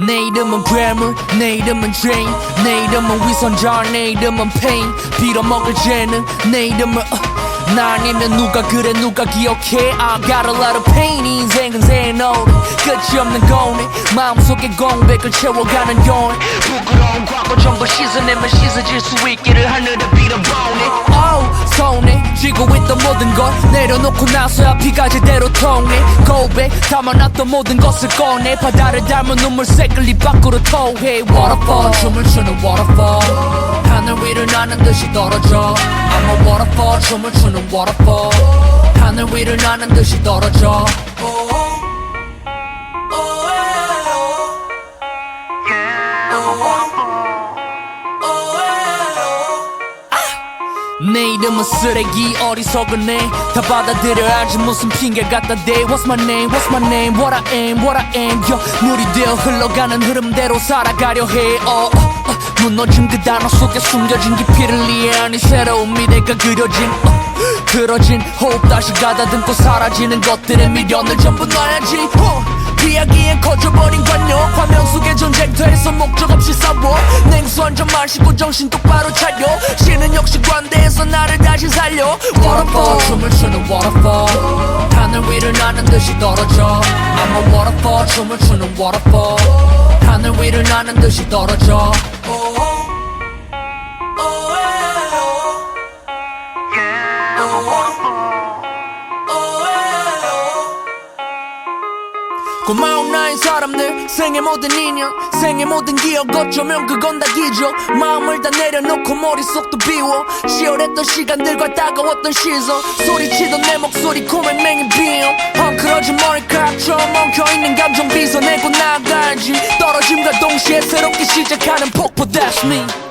내 이름은 괴물, 내 이름은 Jane, 내 이름은 위선자, 내 이름은 Pain, 빌어먹을 재능, 내 이름은 나 아니면 누가 그래 누가 기억해. I got a lot of pain. 인생은 새노래 끝이 없는 거네. 마음속에 공백을 채워가는 요인. 부끄러운 과거 전부 씻어내면 씻어질 수 있기를 하늘에 빌어보네. 손에 쥐고 있던 모든 걸 내려놓고 나서야 피가 제대로 통해. 고백 담아놨던 모든 것을 꺼내. 바다를 닮은 눈물색을 입 밖으로 토해. Waterfall 춤을 추는 waterfall. 하늘 위를 나는 듯이 떨어져. I'm a waterfall 춤을 추는 waterfall. 하늘 위를 나는 듯이 떨어져. 내 이름은 쓰레기 어리석은 애 다 받아들여야지 무슨 핑계 갖다 대. What's my name, what's my name, what I am, what I am. 물이 되어 흘러가는 흐름대로 살아가려 해. 무너진 그 단어 속에 숨겨진 깊이를 이해하니 새로운 미래가 그려진 틀어진 호흡 다시 가다듬고 사라지는 것들의 미련을 전부 놔야지. 비하기엔 커져버린 관념 화면 속의 전쟁터에서 목적 없이 싸워. 냉수 한 잔 마시고 정신 똑바로 차려. 신은 역시 관대해서 나를 다시 살려. Waterfall 춤을 추는 waterfall. 하늘 위를 나는 듯이 떨어져. I'm a waterfall 춤을 추는 waterfall. 하늘 위를 나는 듯이 떨어져. 고마운 나의 사람들 생의 모든 인연 생의 모든 기억 어쩌면 그건 다 기적. 마음을 다 내려놓고 머릿속도 비워. 치열했던 시간들과 따가웠던 시선 소리치던 내 목소리 코맹맹이 비어. 헝클어진 머리카락처럼 엉켜있는 감정 빗어내고 나가야지. 떨어짐과 동시에 새롭게 시작하는 폭포 That's me.